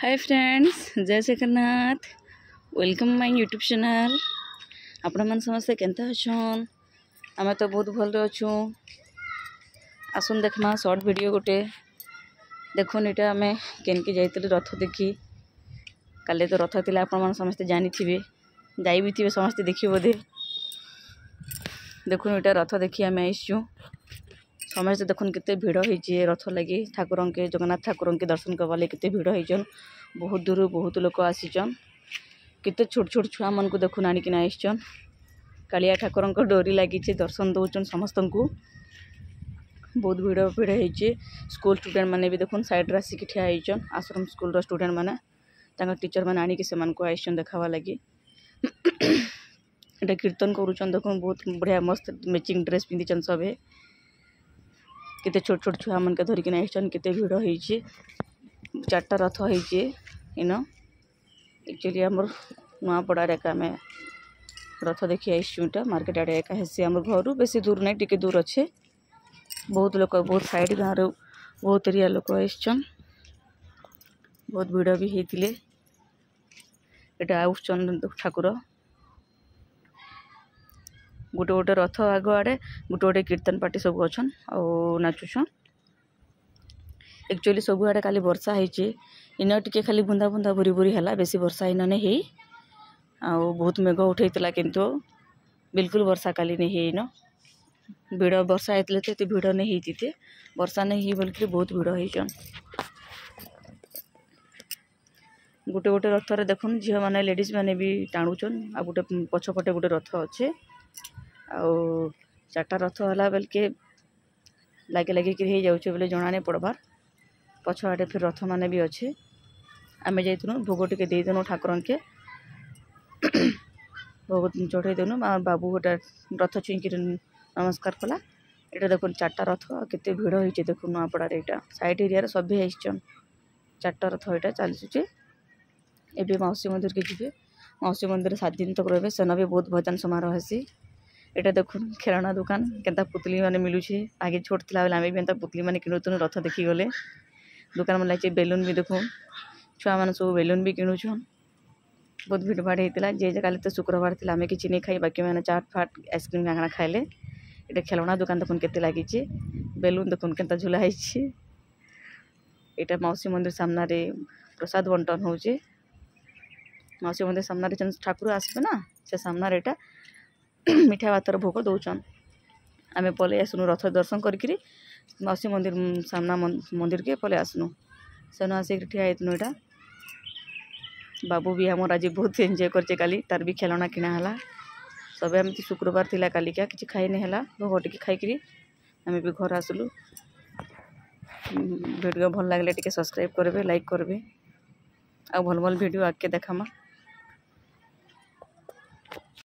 Hi friends, जय Jagannath. Welcome my YouTube channel. आपण मन समस्ते केनता अछन? आमे तो बहुत भल अच्छू। आसन देखमा शॉर्ट वीडियो गोटे देखुन। इटा आमे केनके जाइतले रथ देखी। काले तो रथ थिला, आपण मन समस्ते जानि थिबे, जाई भी थिबे, समस्ते देखि बोधे। देखुन इटा रथ देखी आमे आइछु। समस्ते देखुन केते भिड़ होइचे रथ लगी। ठाकुरन के, जगन्नाथ ठाकुरन के दर्शन करवा लगी केते भिड़ होइचन। बहुत दूर बहुत लोक आसीचन। केते छोट छोट छुआ मन को देखुन आनी किना आइचन। कालिया ठाकुरन को डोरी लगी दर्शन दउचन समस्तन को। बहुत भिड़ भिड़ होइचे। स्कूल स्टूडेंट माने भी देखुन साइड रे आसी ठिया होइचन। आश्रम स्कूल रो स्टूडेंट माने तांका टीचर माने आनी के से मन को आइचन देखावा लगी। एटा कीर्तन करूचन देखुन। बहुत बढ़िया मस्त मैचिंग ड्रेस पिंदिचन सबे। केते छोट छोट छुआ मन के धरि किना आइचन। केते भिड़ होइचे। चारटा रथ होइचे इनो। एक्चुअली हमर नुआ पड़ा रे का में रथ देखि आइछुटा। मार्केट आडे का हेसी हमर घरु बेसी दूर नै, टिके दूर अच्छे। बहुत लोक, बहुत साइड गाँव रो बहुत एरिया लोक आइछन। बहुत भिड़ भी हेतिले। एटा आउछन ठाकुर। गोटे गोटे रथ आग आड़े गोटे गोटे कीर्तन पार्टी सब अच्छन और नाचुछन। एक्चुअली सब आड़े काली वर्षा होइचे। इन टिके खाली बुंदा बुंदा बुरी बुरी हला, बेसी वर्षा इन नै हेई। आ बहुत मेघ उठैतला किंतु बिल्कुल वर्षा काली नै हेई न। भिड़ वर्षा हेतले ते भिड़ नै हेइतिते। वर्षा नै हेई बल्कि बहुत भिड़ होइचन। गोटे गोटे रथ रे देखुन झियो माने, लेडीज माने भी टाणुचन। आ गोटे पछपटे गोटे रथ अच्छे। आउ चारटा रथ हला बेलके लागे लागे कि जाऊे बोले जना नहीं पड़बार। पछ आटे फिर रथ माने भी अच्छे। आमे जाइतनु भोग टिके देदेनु ठाकुरन के। भोग चढ़े देनु। बाबू गोटे रथ छुईकी नमस्कार कला। एटा देखुन चारटा रथ केते भिड़ होइचे देखुन। नुआपड़ारे एटा साइड एरिया रे सभे आइछन। चारटा रथ एटा चलुचे। एबे मौसी मंदिर के जिबे। मौसी मंदिर 7 दिन तक रहबे। सेना भी बहुत भजन समारोह हेसी। एटा देखुन खेलना दुकान केनता पुतली माने मिलुछे। आगे छोट थिला बेले आमे भी एंता पुतली माने किनुतनु रथ देखि गले। दुकान में लाइचे बेलून भी देखुन। छुआ माने सब बेलून भी किनुछन। बहुत भीड़ भाड़ हेतिला। जे काले तो शुक्रवार थिला, आमे किछि नै खाई, बाकी माने चाट फाट आइसक्रीम गांगना खाइले। एटा खेलना दुकान देखुन केते लागिचे। बेलून देखुन केनता झुला हेछि। एटा मौसी मंदिर सामना रे प्रसाद बंटन होउचे। मौसी मंदिर सामना रे ठाकुर आसबे ना, से सामना रे एटा मिठा भातर भोग दौचन। आमे पले आसनु रथ दर्शन करिकिरी मौसी मंदिर सामना मंदिर के पले आसनु। सेनु आसिक ठिया हेतनु। एटा बाबू भी हमर आज बहुत एंजॉय करचे। काली तार भी खेलना किना हला। सबे एमती शुक्रवार थिला काली क्या किछि खाई नै हला। भोग टिके खाइकिरी आमे भी घर आसलु। वीडियो भल लागले टिके सब्सक्राइब करबे, लाइक करबे। आ भल भल वीडियो आके देखामा।